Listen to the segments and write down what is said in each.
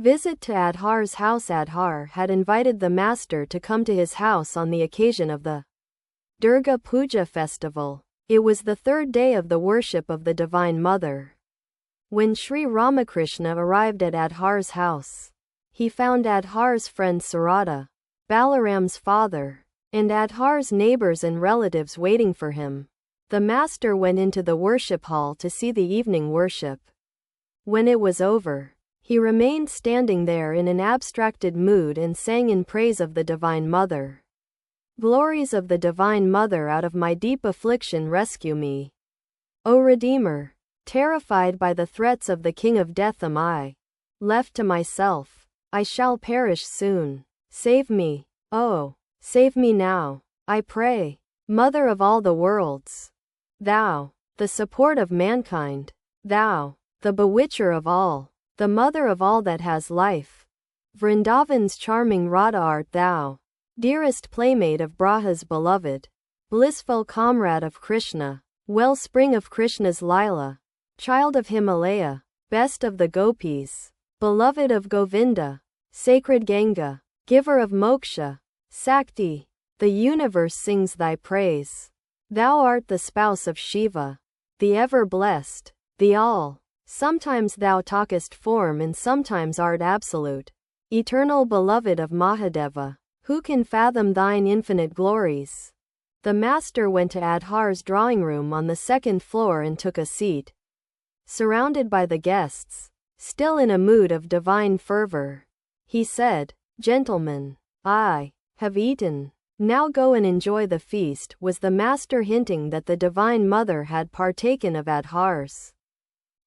Visit to Adhar's house. Adhar had invited the master to come to his house on the occasion of the Durga Puja festival. It was the third day of the worship of the Divine Mother. When Sri Ramakrishna arrived at Adhar's house, he found Adhar's friend Sarada, Balaram's father, and Adhar's neighbors and relatives waiting for him. The master went into the worship hall to see the evening worship. When it was over, he remained standing there in an abstracted mood and sang in praise of the Divine Mother. Glories of the Divine Mother, out of my deep affliction rescue me. O Redeemer, terrified by the threats of the King of Death am I. Left to myself, I shall perish soon. Save me, oh, save me now, I pray. Mother of all the worlds. Thou, the support of mankind. Thou, the bewitcher of all, the mother of all that has life. Vrindavan's charming Radha art thou, dearest playmate of Braha's beloved, blissful comrade of Krishna, wellspring of Krishna's Lila, child of Himalaya, best of the gopis, beloved of Govinda, sacred Ganga, giver of moksha, Sakti, the universe sings thy praise. Thou art the spouse of Shiva, the ever-blessed, the all. Sometimes thou talkest form and sometimes art absolute. Eternal beloved of Mahadeva, who can fathom thine infinite glories? The master went to Adhar's drawing room on the second floor and took a seat. Surrounded by the guests, still in a mood of divine fervor, he said, "Gentlemen, I have eaten. Now go and enjoy the feast." Was the master hinting that the Divine Mother had partaken of Adhar's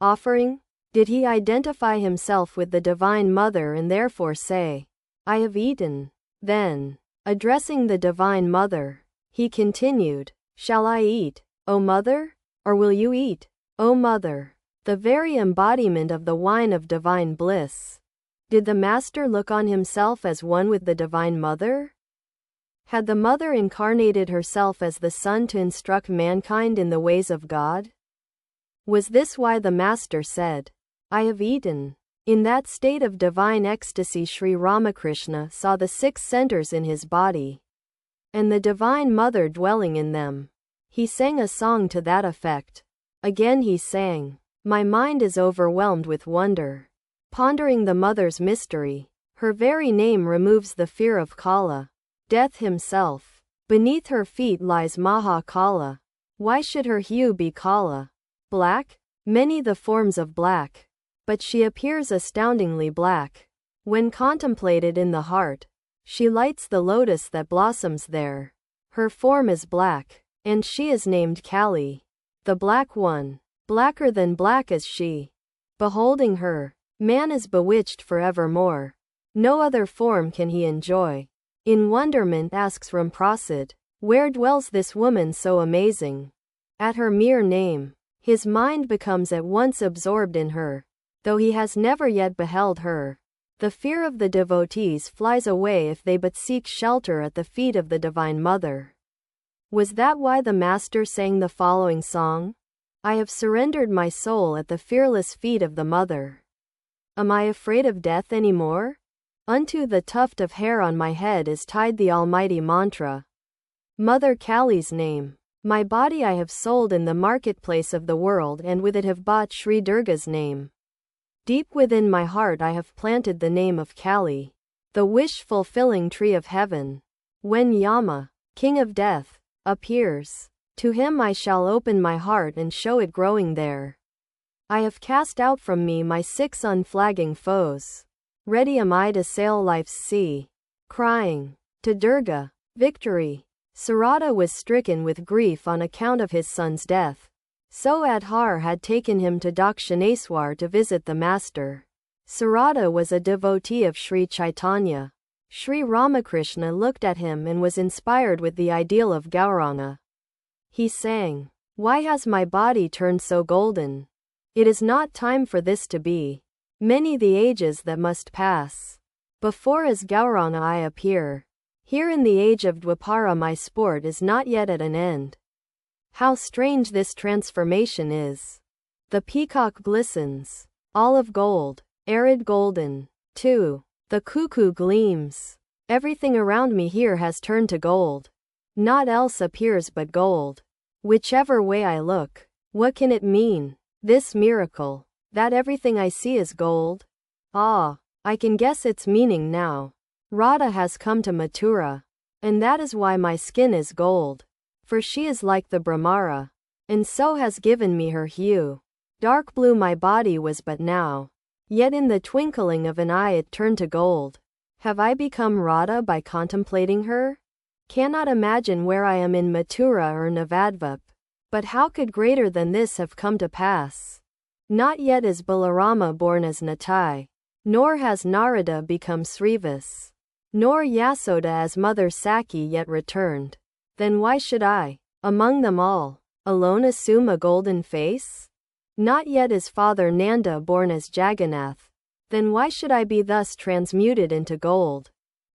offering? Did he identify himself with the Divine Mother and therefore say, "I have eaten"? Then, addressing the Divine Mother, he continued, "Shall I eat, O Mother? Or will you eat, O Mother?" The very embodiment of the wine of divine bliss. Did the master look on himself as one with the Divine Mother? Had the Mother incarnated herself as the Son to instruct mankind in the ways of God? Was this why the Master said, "I have eaten"? In that state of divine ecstasy, Sri Ramakrishna saw the 6 centers in his body, and the Divine Mother dwelling in them. He sang a song to that effect. Again he sang, "My mind is overwhelmed with wonder, pondering the Mother's mystery. Her very name removes the fear of Kala. Death himself. Beneath her feet lies Maha-Kala. Why should her hue be Kala? Black? Many the forms of black. But she appears astoundingly black. When contemplated in the heart, she lights the lotus that blossoms there. Her form is black, and she is named Kali, the Black One. Blacker than black is she. Beholding her, man is bewitched forevermore. No other form can he enjoy. In wonderment asks Ramprasad, where dwells this woman so amazing? At her mere name, his mind becomes at once absorbed in her, though he has never yet beheld her. The fear of the devotees flies away if they but seek shelter at the feet of the Divine Mother. Was that why the Master sang the following song? I have surrendered my soul at the fearless feet of the Mother. Am I afraid of death any more? Unto the tuft of hair on my head is tied the almighty mantra. Mother Kali's name. My body I have sold in the marketplace of the world, and with it have bought Sri Durga's name. Deep within my heart I have planted the name of Kali, the wish-fulfilling tree of heaven. When Yama, king of death, appears, to him I shall open my heart and show it growing there. I have cast out from me my 6 unflagging foes. Ready am I to sail life's sea, crying, to Durga, victory. Sarada was stricken with grief on account of his son's death. So Adhar had taken him to Dakshineswar to visit the Master. Sarada was a devotee of Sri Chaitanya. Sri Ramakrishna looked at him and was inspired with the ideal of Gauranga. He sang, "Why has my body turned so golden? It is not time for this to be. Many the ages that must pass before as Gauranga I appear. Here in the age of Dwapara my sport is not yet at an end. How strange this transformation is! The peacock glistens, olive gold, arid golden. 2. The cuckoo gleams. Everything around me here has turned to gold. Naught else appears but gold. Whichever way I look, what can it mean? This miracle, that everything I see is gold? Ah, I can guess its meaning now. Radha has come to Mathura, and that is why my skin is gold. For she is like the Brahmara, and so has given me her hue. Dark blue my body was but now, yet in the twinkling of an eye it turned to gold. Have I become Radha by contemplating her? Cannot imagine where I am in Mathura or Navadvip. But how could greater than this have come to pass? Not yet is Balarama born as Nitai, nor has Narada become Srivas, nor Yasoda as Mother Saki yet returned. Then why should I, among them all, alone assume a golden face? Not yet is Father Nanda born as Jagannath. Then why should I be thus transmuted into gold?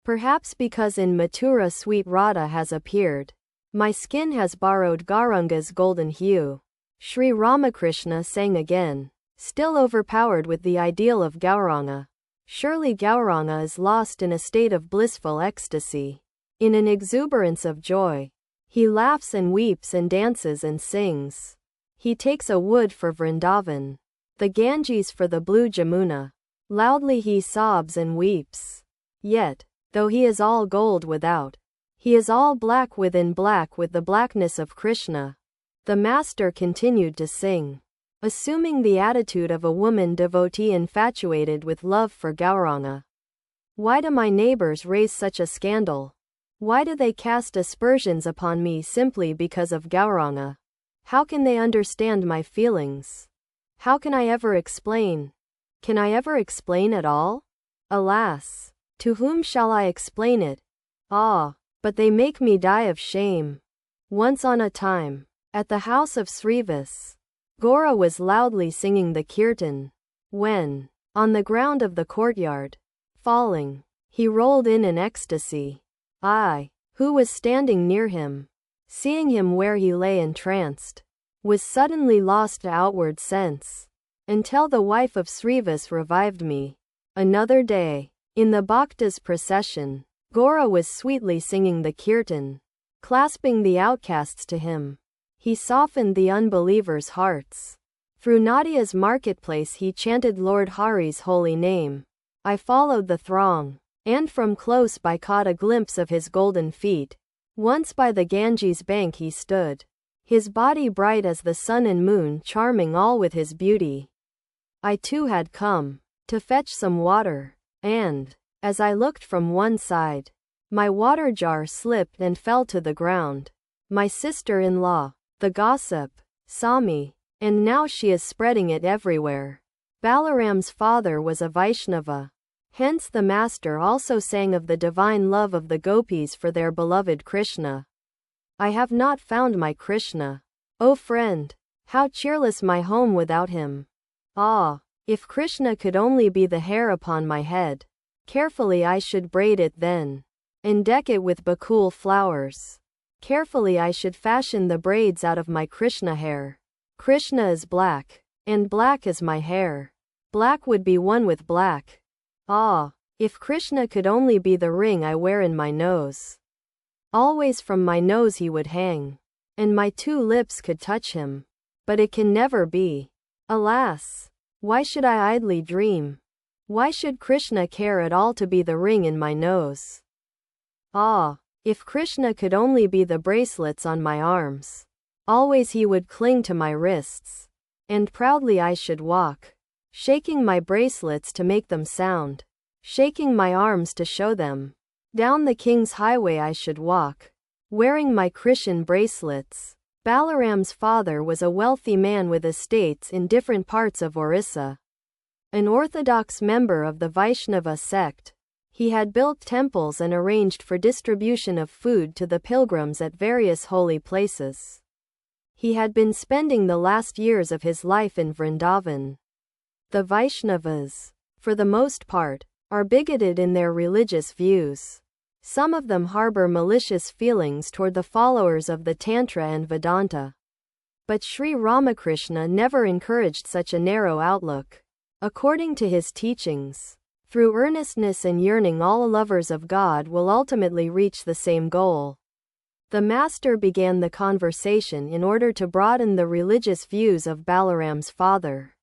Perhaps because in Mathura sweet Radha has appeared. My skin has borrowed Gauranga's golden hue. Sri Ramakrishna sang again, still overpowered with the ideal of Gauranga. Surely Gauranga is lost in a state of blissful ecstasy. In an exuberance of joy, he laughs and weeps and dances and sings. He takes a wood for Vrindavan, the Ganges for the blue Jamuna. Loudly he sobs and weeps. Yet, though he is all gold without, he is all black within, black with the blackness of Krishna. The master continued to sing, assuming the attitude of a woman devotee infatuated with love for Gauranga. Why do my neighbors raise such a scandal? Why do they cast aspersions upon me simply because of Gauranga? How can they understand my feelings? How can I ever explain? Can I ever explain at all? Alas, to whom shall I explain it? Ah, but they make me die of shame. Once on a time, at the house of Srivas, Gora was loudly singing the kirtan, when, on the ground of the courtyard, falling, he rolled in an ecstasy. I, who was standing near him, seeing him where he lay entranced, was suddenly lost to outward sense, until the wife of Srivas revived me. Another day, in the Bhaktas procession, Gora was sweetly singing the kirtan, clasping the outcasts to him. He softened the unbelievers' hearts. Through Nadia's marketplace he chanted Lord Hari's holy name. I followed the throng, and from close by caught a glimpse of his golden feet. Once by the Ganges bank he stood, his body bright as the sun and moon, charming all with his beauty. I too had come to fetch some water, and, as I looked from one side, my water jar slipped and fell to the ground. My sister-in-law, the gossip, saw me, and now she is spreading it everywhere. Balaram's father was a Vaishnava. Hence the master also sang of the divine love of the gopis for their beloved Krishna. I have not found my Krishna. O friend, how cheerless my home without him. Ah, if Krishna could only be the hair upon my head. Carefully I should braid it then, and deck it with bakul flowers. Carefully I should fashion the braids out of my Krishna hair. Krishna is black, and black is my hair. Black would be one with black. Ah, if Krishna could only be the ring I wear in my nose. Always from my nose he would hang, and my two lips could touch him. But it can never be. Alas, why should I idly dream? Why should Krishna care at all to be the ring in my nose? Ah, if Krishna could only be the bracelets on my arms. Always he would cling to my wrists, and proudly I should walk, shaking my bracelets to make them sound, shaking my arms to show them. Down the king's highway I should walk, wearing my Krishan bracelets. Balaram's father was a wealthy man with estates in different parts of Orissa. An orthodox member of the Vaishnava sect, he had built temples and arranged for distribution of food to the pilgrims at various holy places. He had been spending the last years of his life in Vrindavan. The Vaishnavas, for the most part, are bigoted in their religious views. Some of them harbor malicious feelings toward the followers of the Tantra and Vedanta. But Sri Ramakrishna never encouraged such a narrow outlook. According to his teachings, Through earnestness and yearning, all lovers of God will ultimately reach the same goal. The master began the conversation in order to broaden the religious views of Balaram's father.